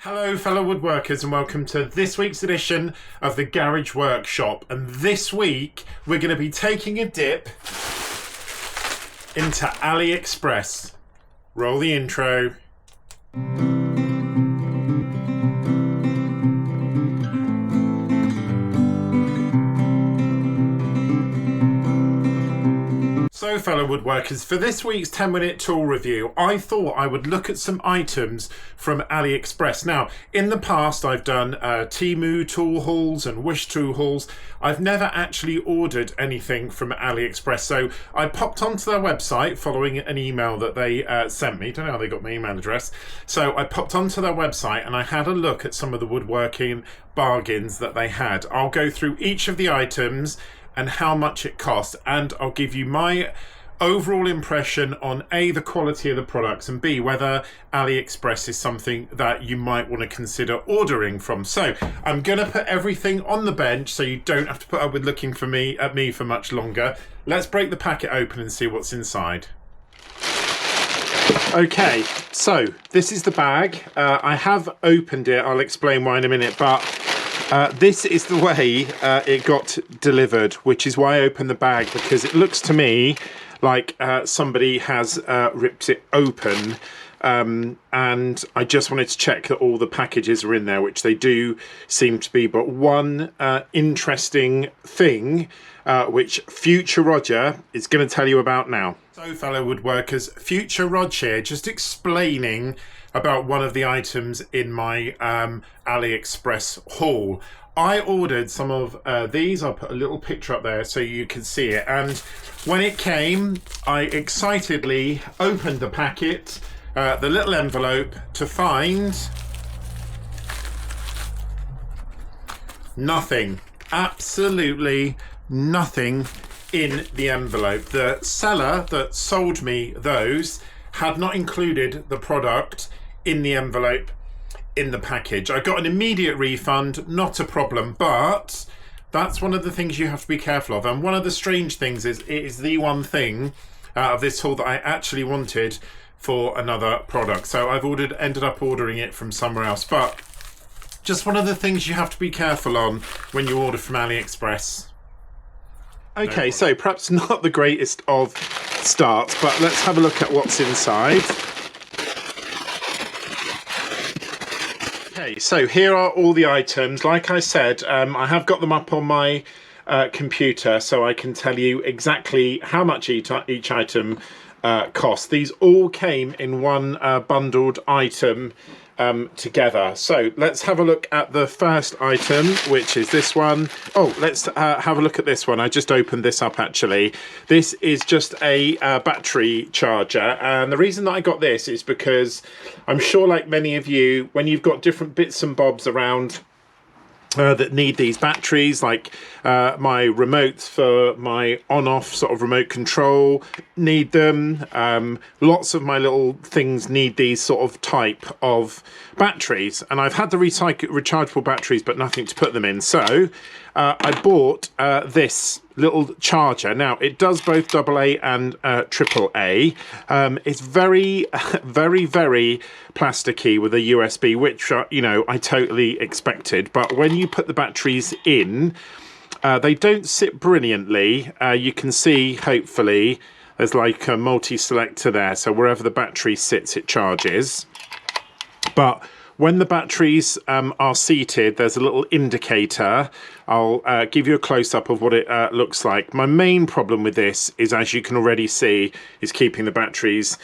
Hello fellow woodworkers and welcome to this week's edition of the Garage Workshop, and this week we're going to be taking a dip into AliExpress. Roll the intro. So fellow woodworkers, for this week's 10-minute tool review, I thought I would look at some items from AliExpress. Now, in the past I've done Temu tool hauls and Wish tool hauls. I've never actually ordered anything from AliExpress, so I popped onto their website following an email that they sent me. Don't know how they got my email address. So I popped onto their website and I had a look at some of the woodworking bargains that they had. I'll go through each of the items and how much it costs, and I'll give you my overall impression on A, the quality of the products, and B, whether AliExpress is something that you might want to consider ordering from. So I'm gonna put everything on the bench so you don't have to put up with looking at me for much longer. Let's break the packet open and see what's inside. Okay, so this is the bag. I have opened it, I'll explain why in a minute, but this is the way it got delivered, which is why I opened the bag, because it looks to me like somebody has ripped it open, and I just wanted to check that all the packages are in there, which they do seem to be. But one interesting thing which Future Roger is going to tell you about now. So fellow woodworkers, Future Roger here, just explaining about one of the items in my AliExpress haul. I ordered some of these. I'll put a little picture up there so you can see it. And when it came, I excitedly opened the packet, the little envelope, to find nothing. Absolutely nothing in the envelope. The seller that sold me those had not included the product in the envelope in the package. I got an immediate refund, not a problem, but that's one of the things you have to be careful of. And one of the strange things is, it is the one thing out of this haul that I actually wanted for another product. So I've ended up ordering it from somewhere else. But just one of the things you have to be careful on when you order from AliExpress. Okay, so perhaps not the greatest of starts, but let's have a look at what's inside. Okay, so here are all the items. Like I said, I have got them up on my computer, so I can tell you exactly how much each item cost. These all came in one bundled item together. So let's have a look at the first item, which is this one. Oh, let's have a look at this one. I just opened this up actually. This is just a battery charger, and the reason that I got this is because I'm sure, like many of you, when you've got different bits and bobs around that need these batteries, like my remotes for my on-off sort of remote control need them. Lots of my little things need these sort of type of batteries, and I've had the rechargeable batteries but nothing to put them in. So I bought this little charger. Now it does both AA and AAA. It's very very plasticky with a USB, which you know, I totally expected. But when you put the batteries in, they don't sit brilliantly. You can see, hopefully, there's like a multi-selector there, so wherever the battery sits it charges. But when the batteries are seated, there's a little indicator. I'll give you a close-up of what it looks like. My main problem with this is, as you can already see, is keeping the batteries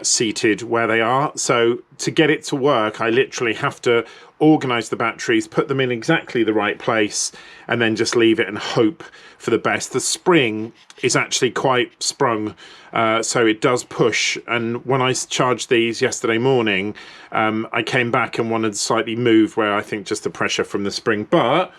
seated where they are. So to get it to work, I literally have to organize the batteries, put them in exactly the right place, and then just leave it and hope for the best. The spring is actually quite sprung, so it does push, and when I charged these yesterday morning, I came back and wanted to slightly move where I think just the pressure from the spring. But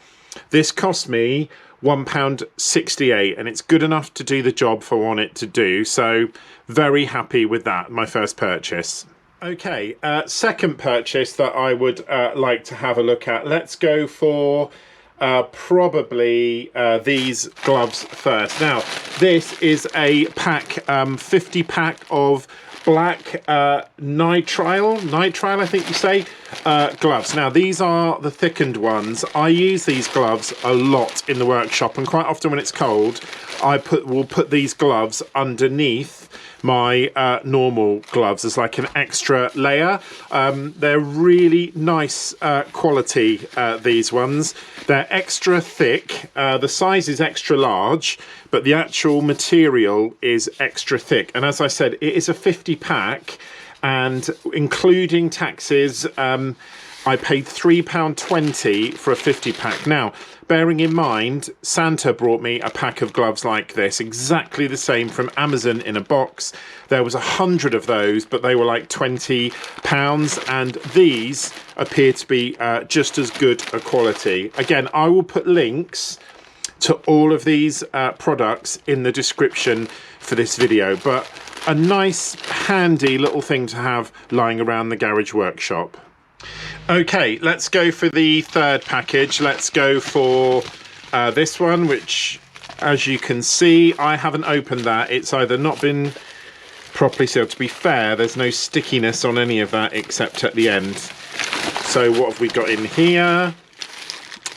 this cost me £1.68, and it's good enough to do the job for what I want it to do, so very happy with that, my first purchase. Okay, second purchase that I would like to have a look at. Let's go for probably these gloves first. Now, this is a pack, 50 pack of black nitrile, I think you say, gloves. Now these are the thickened ones. I use these gloves a lot in the workshop, and quite often when it's cold will put these gloves underneath my normal gloves as like an extra layer. They're really nice quality, these ones. They're extra thick. The size is extra large, but the actual material is extra thick. And as I said, it is a 50 pack, and including taxes, I paid £3.20 for a 50 pack. Now, bearing in mind, Santa brought me a pack of gloves like this, exactly the same from Amazon in a box. There was 100 of those, but they were like £20, and these appear to be just as good a quality. Again, I will put links to all of these products in the description for this video, but a nice handy little thing to have lying around the garage workshop. Okay, let's go for the third package. Let's go for this one, which, as you can see, I haven't opened that. It's either not been properly sealed. To be fair, there's no stickiness on any of that except at the end. So what have we got in here?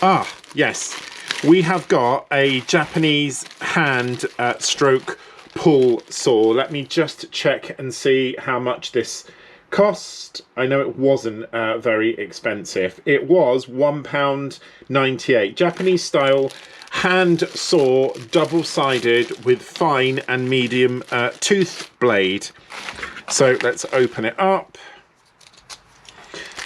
Ah, yes. We have got a Japanese hand stroke pull saw. Let me just check and see how much this cost. I know it wasn't very expensive. It was £1.98. Japanese style hand saw, double-sided with fine and medium tooth blade. So let's open it up.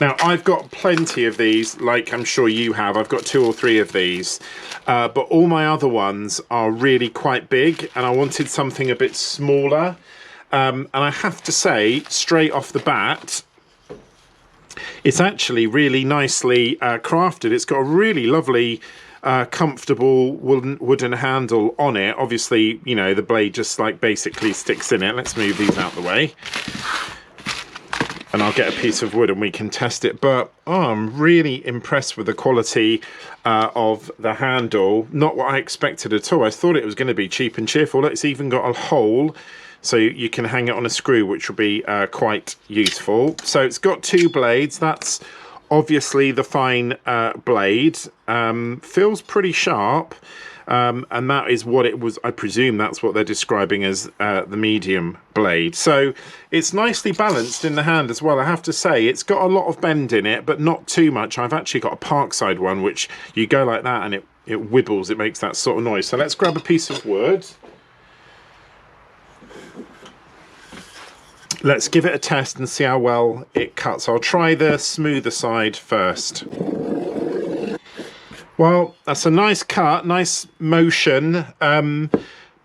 Now I've got plenty of these, like I'm sure you have. I've got 2 or 3 of these, but all my other ones are really quite big, and I wanted something a bit smaller. And I have to say, straight off the bat, it's actually really nicely crafted. It's got a really lovely, comfortable wooden handle on it. Obviously, you know, the blade just like basically sticks in it. Let's move these out the way. And I'll get a piece of wood and we can test it. But oh, I'm really impressed with the quality of the handle. Not what I expected at all. I thought it was going to be cheap and cheerful. It's even got a hole, so you can hang it on a screw, which will be quite useful. So it's got 2 blades. That's obviously the fine blade. Feels pretty sharp. And that is what it was. I presume that's what they're describing as the medium blade. So it's nicely balanced in the hand as well. I have to say, it's got a lot of bend in it, but not too much. I've actually got a Parkside one, which you go like that and it wibbles. It makes that sort of noise. So let's grab a piece of wood. Let's give it a test and see how well it cuts. I'll try the smoother side first. Well, that's a nice cut, nice motion.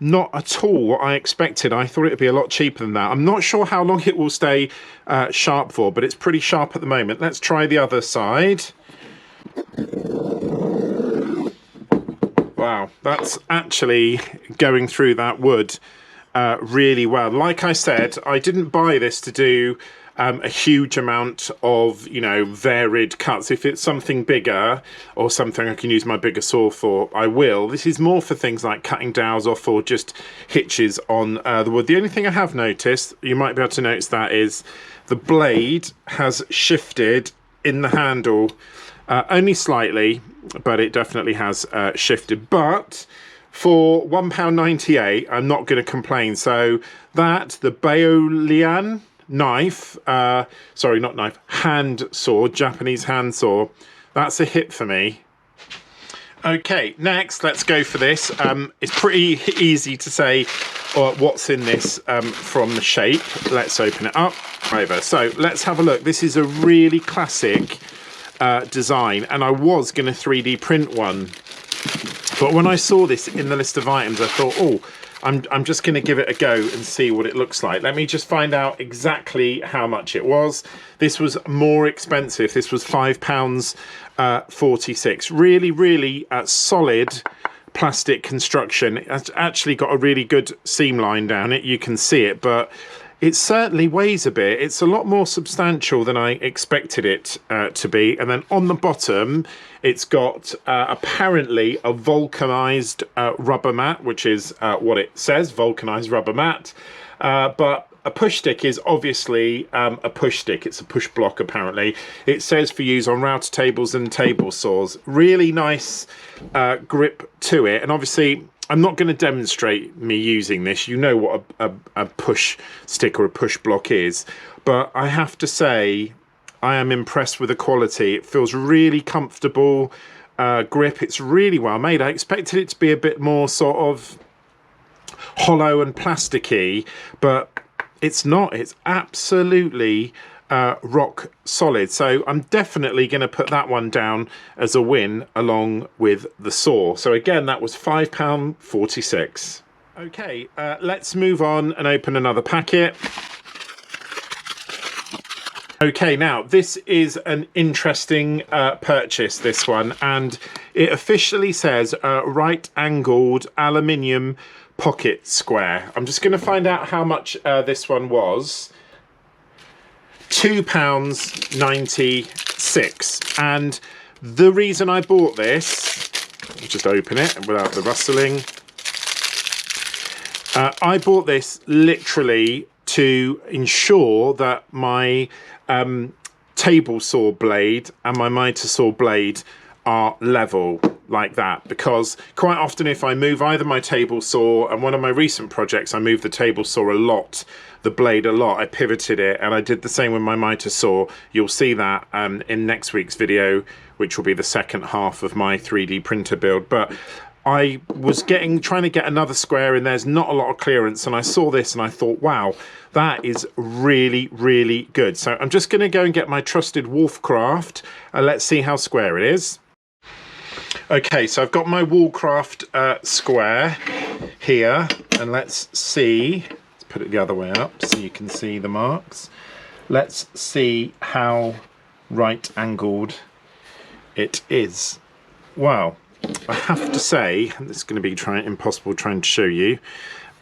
Not at all what I expected. I thought it would be a lot cheaper than that. I'm not sure how long it will stay sharp for, but it's pretty sharp at the moment. Let's try the other side. Wow, that's actually going through that wood really well. Like I said, I didn't buy this to do a huge amount of, you know, varied cuts. If it's something bigger or something I can use my bigger saw for, I will. This is more for things like cutting dowels off or just hitches on the wood. The only thing I have noticed, you might be able to notice that, is the blade has shifted in the handle only slightly, but it definitely has shifted. But for £1.98, I'm not going to complain. So that, the Baolian knife, sorry, not knife, hand saw, Japanese hand saw, that's a hit for me. Okay, next, let's go for this. It's pretty easy to say what's in this from the shape. Let's open it up. Over. So let's have a look. This is a really classic design, and I was going to 3D print one. But when I saw this in the list of items, I thought, oh, I'm just going to give it a go and see what it looks like. Let me just find out exactly how much it was. This was more expensive. This was £5.46. Really, really solid plastic construction. It's actually got a really good seam line down it. You can see it, but it certainly weighs a bit. It's a lot more substantial than I expected it to be. And then on the bottom, it's got apparently a vulcanized rubber mat, which is what it says, vulcanized rubber mat. But a push stick is obviously a push stick. It's a push block apparently. It says for use on router tables and table saws. Really nice grip to it, and obviously I'm not going to demonstrate me using this. You know what a push stick or a push block is, but I have to say I am impressed with the quality. It feels really comfortable grip. It's really well made. I expected it to be a bit more sort of hollow and plasticky, but it's not. It's absolutely rock solid. So I'm definitely going to put that one down as a win along with the saw. So again, that was £5.46. Okay, let's move on and open another packet. Okay, now this is an interesting purchase, this one, and it officially says right angled aluminium pocket square. I'm just going to find out how much this one was. £2.96. And the reason I bought this, I'll just open it without the rustling. I bought this literally to ensure that my table saw blade and my miter saw blade are level like that, because quite often if I move either my table saw, and one of my recent projects I moved the table saw a lot, the blade a lot, I pivoted it, and I did the same with my miter saw. You'll see that in next week's video, which will be the second half of my 3D printer build. But I was trying to get another square, and there's not a lot of clearance, and I saw this and I thought, wow, that is really, really good. So I'm just going to go and get my trusted Wolfcraft, and let's see how square it is. Okay, so I've got my Woolcraft square here, and let's see. Let's put it the other way up so you can see the marks. Let's see how right angled it is. Wow, I have to say, and it's going to be impossible trying to show you,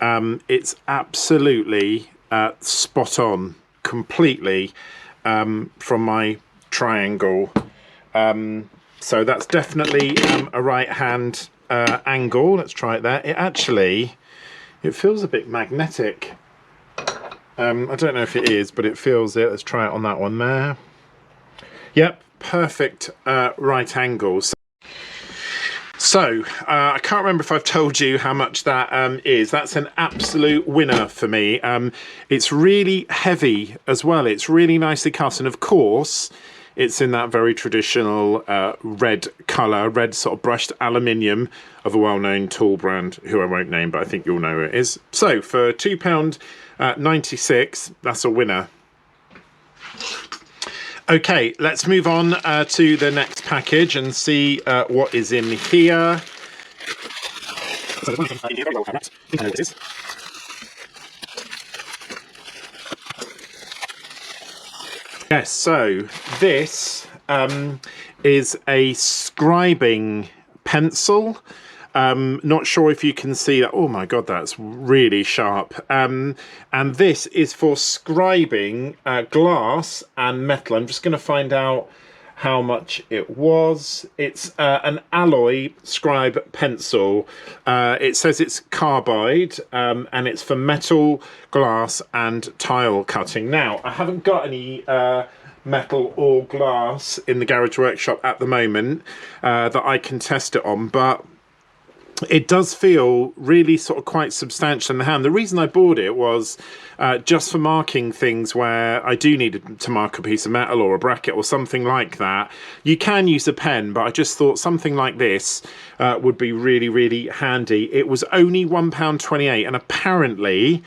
it's absolutely spot on, completely from my triangle. So that's definitely a right hand angle. Let's try it there. It feels a bit magnetic. I don't know if it is, but it feels it. Let's try it on that one there. Yep, perfect right angle. So I can't remember if I've told you how much that is. That's an absolute winner for me. It's really heavy as well. It's really nicely cut, and of course it's in that very traditional red colour, red sort of brushed aluminium of a well-known tool brand, who I won't name, but I think you'll know who it is. So for £2.96, that's a winner. Okay, let's move on to the next package and see what is in here. Yes, so this is a scribing pencil. Not sure if you can see that. Oh my god, that's really sharp. And this is for scribing glass and metal. I'm just going to find out how much it was. It's an alloy scribe pencil. It says it's carbide, and it's for metal, glass and tile cutting. Now, I haven't got any metal or glass in the garage workshop at the moment that I can test it on, but it does feel really sort of quite substantial in the hand. The reason I bought it was just for marking things where I do need to mark a piece of metal or a bracket or something like that. You can use a pen, but I just thought something like this would be really, really handy. It was only £1.28, and apparently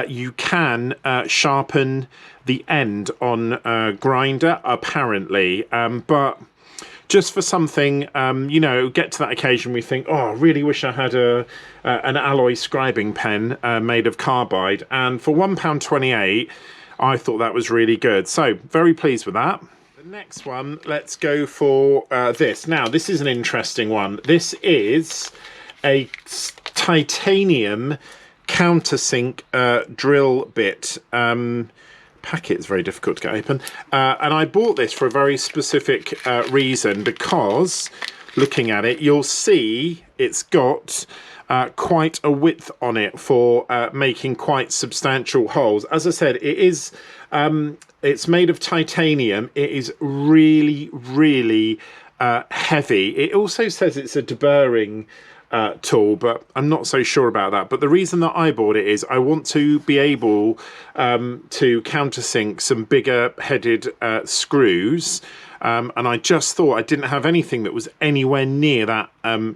you can sharpen the end on a grinder, apparently, but just for something, you know, get to that occasion we think, oh, I really wish I had an alloy scribing pen made of carbide. And for £1.28, I thought that was really good. So, very pleased with that. The next one, let's go for this. Now, this is an interesting one. This is a titanium countersink drill bit. Packet is very difficult to get open, and I bought this for a very specific reason, because looking at it you'll see it's got quite a width on it for making quite substantial holes. As I said, it is it's made of titanium. It is really, really heavy. It also says it's a deburring tool, but I'm not so sure about that. But the reason that I bought it is I want to be able to countersink some bigger headed screws. And I just thought I didn't have anything that was anywhere near that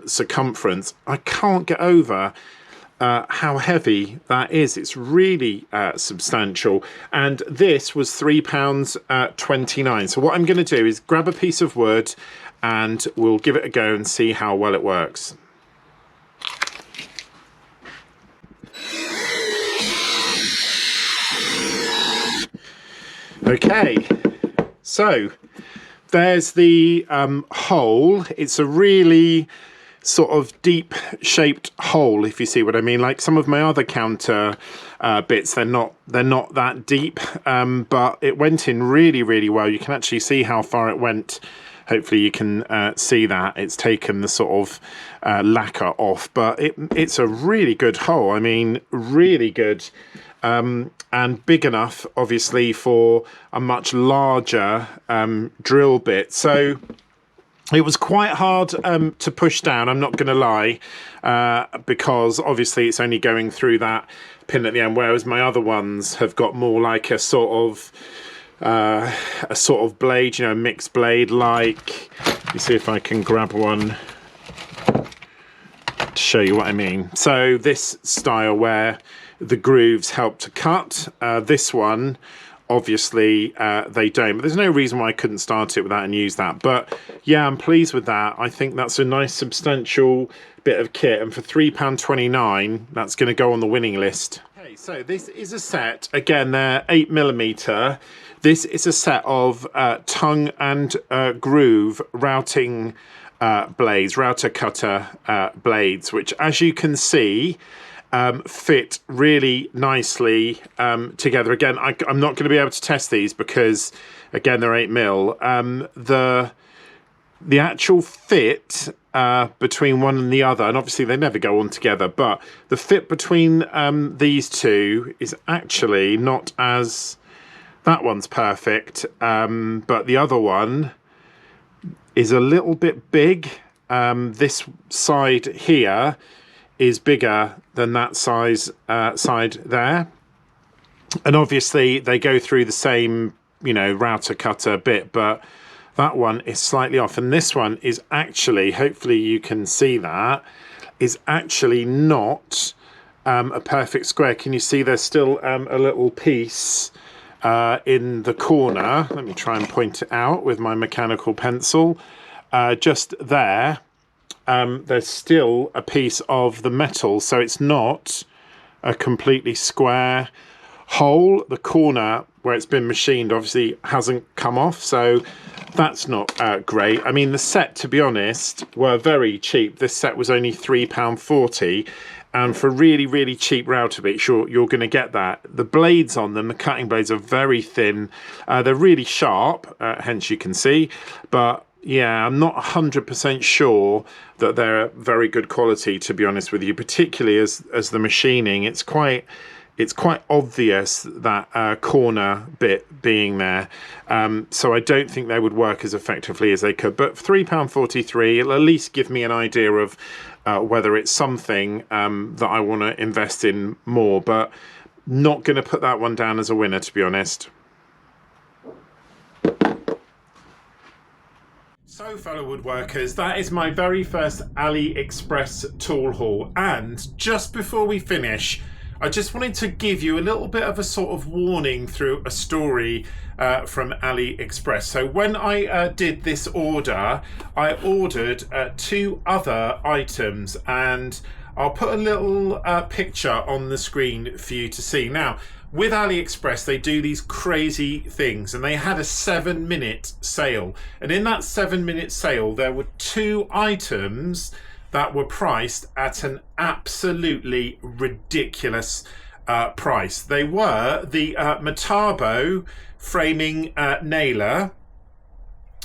circumference. I can't get over how heavy that is. It's really substantial. And this was £3.29. So what I'm going to do is grab a piece of wood and we'll give it a go and see how well it works. Okay, so there's the hole. It's a really sort of deep shaped hole, if you see what I mean. Like some of my other counter bits, they're not that deep, but it went in really, really well. You can actually see how far it went. Hopefully you can see that it's taken the sort of lacquer off, but it's a really good hole. I mean, really good. And big enough, obviously, for a much larger drill bit. So it was quite hard to push down, I'm not going to lie, because obviously it's only going through that pin at the end, whereas my other ones have got more like a sort of blade, you know, mixed blade. Like, let me see if I can grab one to show you what I mean. So this style where the grooves help to cut. This one, obviously, they don't. But there's no reason why I couldn't start it with that and use that. But yeah, I'm pleased with that. I think that's a nice substantial bit of kit. And for £3.29, that's going to go on the winning list. Okay, so this is a set. Again, they're 8mm. This is a set of tongue and groove routing blades, router cutter blades, which, as you can see, fit really nicely together. Again, I'm not going to be able to test these because, again, they're 8mm. The actual fit between one and the other, and obviously they never go on together, but the fit between these two is actually not as... That one's perfect, but the other one is a little bit big. This side here is bigger than that side there, and obviously they go through the same, you know, router cutter bit, but that one is slightly off, and this one is actually, hopefully you can see that, is actually not a perfect square. Can you see there's still a little piece in the corner? Let me try and point it out with my mechanical pencil. Just there, there's still a piece of the metal, so it's not a completely square hole. The corner where it's been machined obviously hasn't come off, so that's not great. I mean, the set, to be honest, were very cheap. This set was only £3.40, and for really, really cheap router bits, you're going to get that. The blades on them, the cutting blades, are very thin. They're really sharp, hence you can see, but yeah, I'm not 100% sure that they're very good quality, to be honest with you, particularly as the machining, it's quite obvious that corner bit being there. So I don't think they would work as effectively as they could. But £3.43, it'll at least give me an idea of whether it's something that I want to invest in more, but not going to put that one down as a winner, to be honest. So, fellow woodworkers, that is my very first AliExpress tool haul. And just before we finish, I just wanted to give you a little bit of a sort of warning through a story from AliExpress. So when I did this order, I ordered 2 other items, and I'll put a little picture on the screen for you to see. Now, with AliExpress, they do these crazy things, and they had a 7-minute sale. And in that 7-minute sale, there were 2 items that were priced at an absolutely ridiculous price. They were the Metabo framing nailer,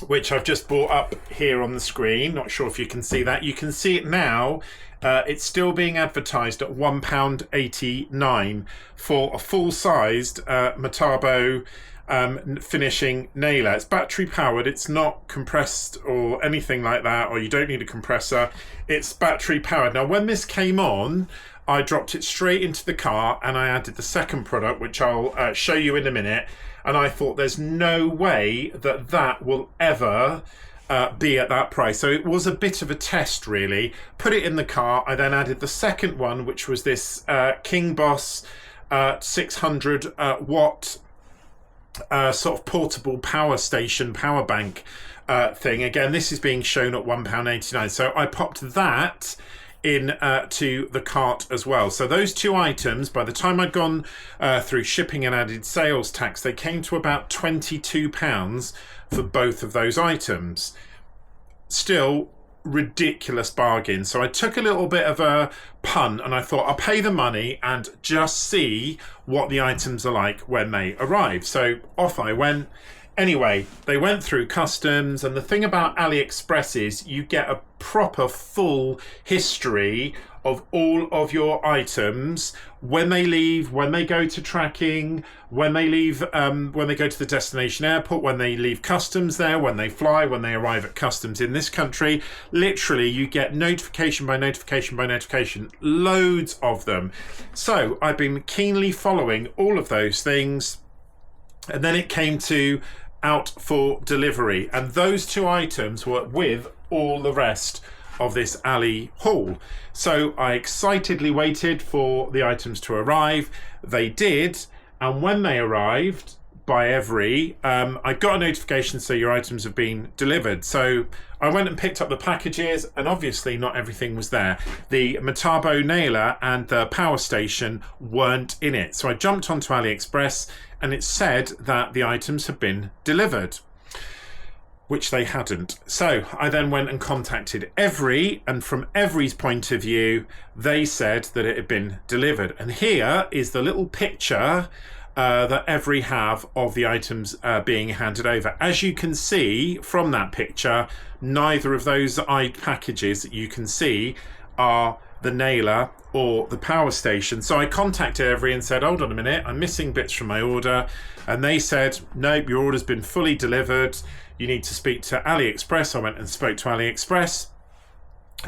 which I've just brought up here on the screen. Not sure if you can see that. You can see it now. It's still being advertised at £1.89 for a full-sized Metabo finishing nailer. It's battery powered. It's not compressed or anything like that, or you don't need a compressor. It's battery powered. Now, when this came on, I dropped it straight into the car and I added the second product, which I'll show you in a minute. And I thought there's no way that that will ever be at that price. So it was a bit of a test, really. Put it in the car. I then added the second one, which was this King Boss 600 watt sort of portable power station, power bank thing. Again, this is being shown at £1.89. So I popped that in to the cart as well. So those two items, by the time I'd gone through shipping and added sales tax, they came to about £22 for both of those items. Still ridiculous bargain. So I took a little bit of a punt and I thought I'll pay the money and just see what the items are like when they arrive. So off I went. Anyway, they went through customs, and the thing about AliExpress is you get a proper full history of all of your items, when they leave, when they go to tracking, when they leave, when they go to the destination airport, when they leave customs there, when they fly, when they arrive at customs in this country. Literally, you get notification by notification by notification, loads of them. So I've been keenly following all of those things, and then it came to out for delivery, and those two items were with all the rest of this Ali haul. So I excitedly waited for the items to arrive. They did, and when they arrived, by every I got a notification, so your items have been delivered. So I went and picked up the packages, and obviously not everything was there. The Metabo nailer and the power station weren't in it. So I jumped onto AliExpress and it said that the items had been delivered, which they hadn't. So I then went and contacted Every, and from Every's point of view, they said that it had been delivered. And here is the little picture that Every have of the items being handed over. As you can see from that picture, neither of those packages that you can see are the nailer or the power station. So I contacted Every and said, hold on a minute, I'm missing bits from my order. And they said, nope, your order's been fully delivered. You need to speak to AliExpress. I went and spoke to AliExpress.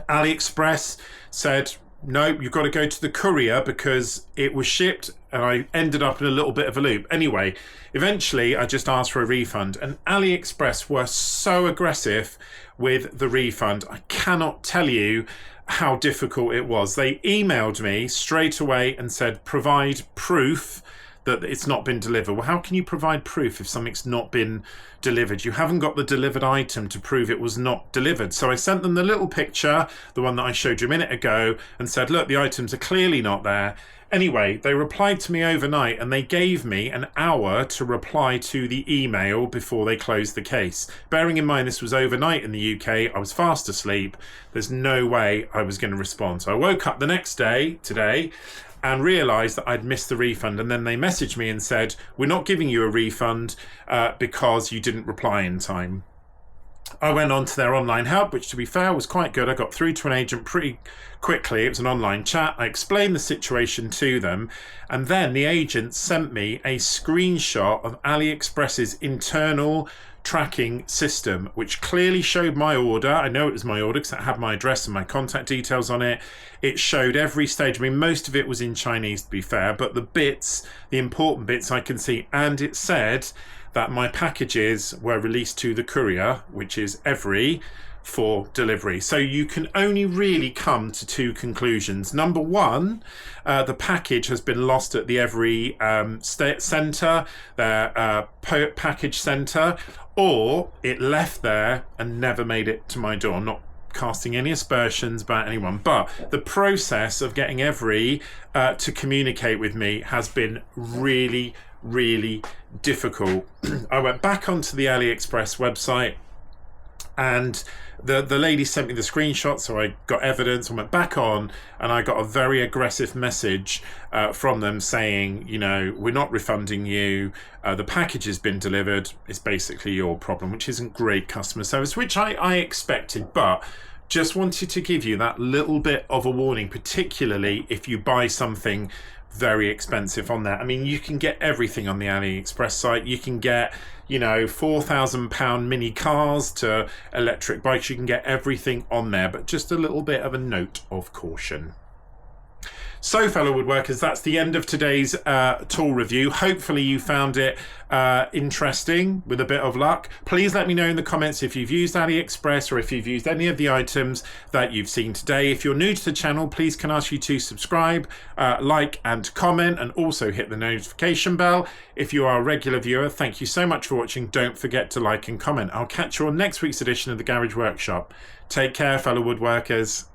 AliExpress said, nope, you've got to go to the Courier because it was shipped, and I ended up in a little bit of a loop. Anyway, eventually I just asked for a refund, and AliExpress were so aggressive with the refund. I cannot tell you how difficult it was. They emailed me straight away and said, provide proof that it's not been delivered. Well, how can you provide proof if something's not been delivered? You haven't got the delivered item to prove it was not delivered. So I sent them the little picture, the one that I showed you a minute ago, and said, look, the items are clearly not there. Anyway, they replied to me overnight, and they gave me an hour to reply to the email before they closed the case. Bearing in mind this was overnight in the UK, I was fast asleep. There's no way I was going to respond. So I woke up the next day, today, and realised that I'd missed the refund, and then they messaged me and said, we're not giving you a refund because you didn't reply in time. I went on to their online help, which to be fair was quite good. I got through to an agent pretty quickly. It was an online chat. I explained the situation to them, and then the agent sent me a screenshot of AliExpress's internal tracking system, which clearly showed my order. I know it was my order because it had my address and my contact details on it. It showed every stage. I mean, most of it was in Chinese, to be fair, but the bits, the important bits, I can see. And it said that my packages were released to the Courier, which is Every, for delivery. So you can only really come to two conclusions. Number one, the package has been lost at the Every centre, their package centre, or it left there and never made it to my door. Not casting any aspersions about anyone, but the process of getting Every to communicate with me has been really difficult. I went back onto the AliExpress website, and the lady sent me the screenshot, so I got evidence and went back on, and I got a very aggressive message from them saying, you know, we're not refunding you, the package has been delivered, it's basically your problem, which isn't great customer service, which I expected, but just wanted to give you that little bit of a warning, particularly if you buy something very expensive on there. I mean, you can get everything on the AliExpress site. You can get, you know, £4,000 mini cars to electric bikes. You can get everything on there, but just a little bit of a note of caution. So, fellow woodworkers, that's the end of today's tool review. Hopefully you found it interesting with a bit of luck. Please let me know in the comments if you've used AliExpress or if you've used any of the items that you've seen today. If you're new to the channel, please can I ask you to subscribe, like and comment, and also hit the notification bell. If you are a regular viewer, thank you so much for watching. Don't forget to like and comment. I'll catch you on next week's edition of the Garage Workshop. Take care, fellow woodworkers.